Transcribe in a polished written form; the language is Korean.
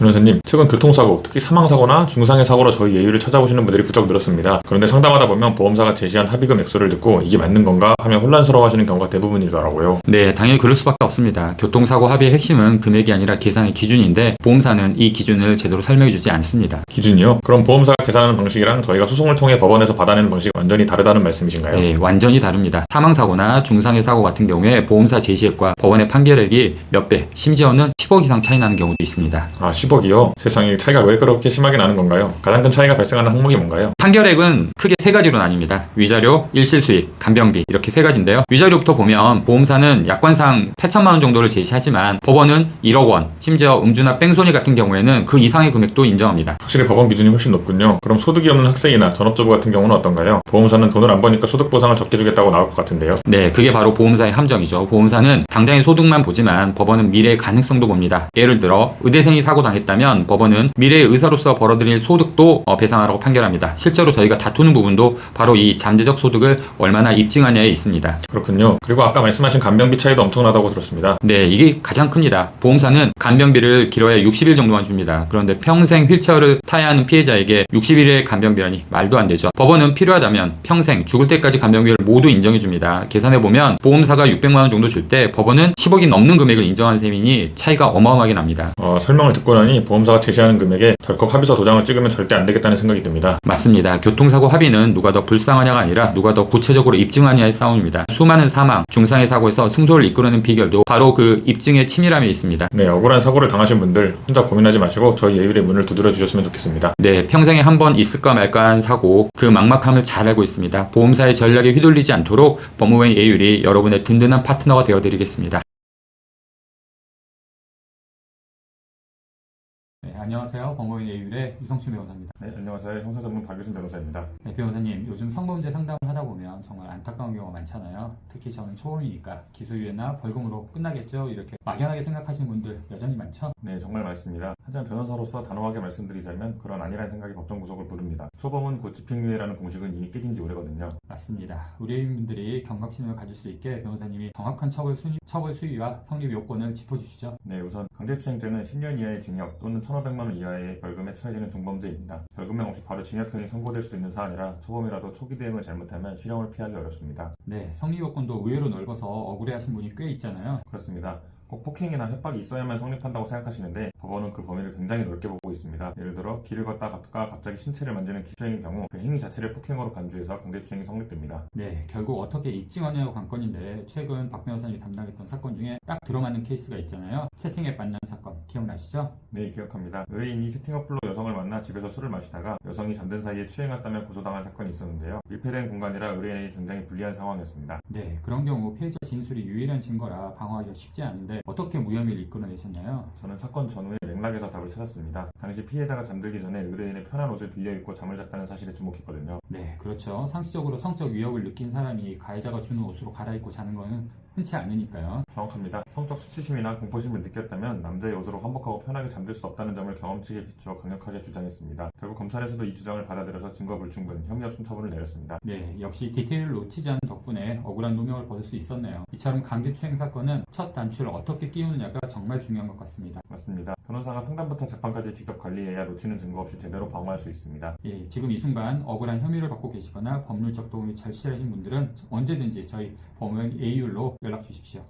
변호사님, 최근 교통사고, 특히 사망사고나 중상해 사고로 저희 예유를 찾아오시는 분들이 부쩍 늘었습니다. 그런데 상담하다 보면 보험사가 제시한 합의금 액수를 듣고 이게 맞는 건가 하며 혼란스러워하시는 경우가 대부분이더라고요. 네, 당연히 그럴 수밖에 없습니다. 교통사고 합의의 핵심은 금액이 아니라 계산의 기준인데 보험사는 이 기준을 제대로 설명해주지 않습니다. 기준이요? 그럼 보험사가 계산하는 방식이랑 저희가 소송을 통해 법원에서 받아내는 방식이 완전히 다르다는 말씀이신가요? 네, 완전히 다릅니다. 사망사고나 중상해 사고 같은 경우에 보험사 제시액과 법원의 판결액이 몇 배, 심지어는 10억 이상 차이 나는 경우도 있습니다. 아, 10억이요? 세상에 차이가 왜 그렇게 심하게 나는 건가요? 가장 큰 차이가 발생하는 항목이 뭔가요? 판결액은 크게 세 가지로 나뉩니다. 위자료, 일실수익, 간병비 이렇게 세 가지인데요. 위자료부터 보면 보험사는 약관상 8천만 원 정도를 제시하지만 법원은 1억 원, 심지어 음주나 뺑소니 같은 경우에는 그 이상의 금액도 인정합니다. 확실히 법원 기준이 훨씬 높군요. 그럼 소득이 없는 학생이나 전업주부 같은 경우는 어떤가요? 보험사는 돈을 안 버니까 소득 보상을 적게 주겠다고 나올 것 같은데요. 네, 그게 바로 보험사의 함정이죠. 보험사는 당장의 소득만 보지만 법원은 미래의 가능성도 봅니다. 예를 들어 의대생이 사고 당했다면 법원은 미래의 의사로서 벌어들일 소득도 배상하라고 판결합니다. 실제로 저희가 다투는 부분도 바로 이 잠재적 소득을 얼마나 입증하냐에 있습니다. 그렇군요. 그리고 아까 말씀하신 간병비 차이도 엄청나다고 들었습니다. 네, 이게 가장 큽니다. 보험사는 간병비를 길어야 60일 정도만 줍니다. 그런데 평생 휠체어를 타야 하는 피해자에게 60일의 간병비라니 말도 안 되죠. 법원은 필요하다면 평생 죽을 때까지 간병비를 모두 인정해 줍니다. 계산해보면 보험사가 600만 원 정도 줄 때 법원은 10억이 넘는 금액을 인정한 셈이니 차이가 어마어마하게 납니다. 설명을 듣고 나니 보험사가 제시하는 금액에 덜컥 합의서 도장을 찍으면 절대 안 되겠다는 생각이 듭니다. 맞습니다. 교통사고 합의는 누가 더 불쌍하냐가 아니라 누가 더 구체적으로 입증하냐의 싸움입니다. 수많은 사망, 중상해 사고에서 승소를 이끌어낸 비결도 바로 그 입증의 치밀함에 있습니다. 네, 억울한 사고를 당하신 분들 혼자 고민하지 마시고 저희 예율의 문을 두드려 주셨으면 좋겠습니다. 네, 평생에 한 번 있을까 말까 한 사고, 그 막막함을 잘 알고 있습니다. 보험사의 전략에 휘둘리지 않도록 법무부의 예율이 여러분의 든든한 파트너가 되어드리겠습니다. 네, 안녕하세요. 법무부의 예율의 유성춘 변호사입니다. 네, 안녕하세요. 형사 전문 박유순 변호사입니다. 네, 변호사님, 요즘 성범죄 상담을 하다 보면 정말 안타까운 경우가 많잖아요. 특히 저는 초범이니까 기소유예나 벌금으로 끝나겠죠? 이렇게 막연하게 생각하시는 분들 여전히 많죠? 네, 정말 많습니다. 하지만 변호사로서 단호하게 말씀드리자면 그런 아니라는 생각이 법정 구속을 부릅니다. 초범은 곧 집행유예라는 공식은 이미 깨진 지 오래거든요. 맞습니다. 의뢰인분들이 경각심을 가질 수 있게 변호사님이 정확한 처벌 수위와 성립 요건을 짚어주시죠. 네, 우선 강제추행죄는 10년 이하의 징역 또는 1,500만 원 이하의 벌금에 처해지는 중범죄입니다. 벌금형 없이 바로 징역형이 선고될 수도 있는 사안이라 초범이라도 초기 대응을 잘못하면 실형을 피하기 어렵습니다. 네, 성립 요건도 의외로 넓어서 억울해하신 분이 꽤 있잖아요. 그렇습니다. 꼭 폭행이나 협박이 있어야만 성립한다고 생각하시는데 법원은 그 범위를 굉장히 넓게 보고 있습니다. 예를 들어 길을 걷다가 갑자기 신체를 만지는 기초행위의 경우 그 행위 자체를 폭행으로 간주해서 강제추행이 성립됩니다. 네, 결국 어떻게 입증하냐고 관건인데 최근 박 변호사님이 담당했던 사건 중에 딱 들어맞는 케이스가 있잖아요. 채팅앱 만남 사건 기억나시죠? 네, 기억합니다. 의뢰인이 채팅 어플로 여성을 만나 집에서 술을 마시다가 여성이 잠든 사이에 추행했다며 고소당한 사건이 있었는데요. 밀폐된 공간이라 의뢰인에게 굉장히 불리한 상황이었습니다. 네, 그런 경우 피해자 진술이 유일한 증거라 방어하기가 쉽지 않은데 어떻게 무혐의를 이끌어내셨나요? 저는 사건 전후에 맥락에서 답을 찾았습니다. 당시 피해자가 잠들기 전에 의뢰인의 편한 옷을 빌려 입고 잠을 잤다는 사실에 주목했거든요. 네, 그렇죠. 상식적으로 성적 위협을 느낀 사람이 가해자가 주는 옷으로 갈아입고 자는 거는 흔치 않으니까요. 정확합니다. 성적 수치심이나 공포심을 느꼈다면 남자의 옷으로 환복하고 편하게 잠들 수 없다는 점을 경험치에 비추어 강력하게 주장했습니다. 결국 검찰에서도 이 주장을 받아들여서 증거 불충분, 혐의 없음 처분을 내렸습니다. 네, 역시 디테일을 놓치지 않은 덕분에 억울한 누명을 벗을 수 있었네요. 이처럼 강제추행 사건은 첫 단추를 어떻게 끼우느냐가 정말 중요한 것 같습니다. 맞습니다. 변호사가 상담부터 재판까지 직접 관리해야 놓치는 증거 없이 제대로 방어할 수 있습니다. 예, 지금 이 순간 억울한 혐의를 받고 계시거나 법률적 도움이 절실하신 분들은 언제든지 저희 법무원 A율로 연락 주십시오.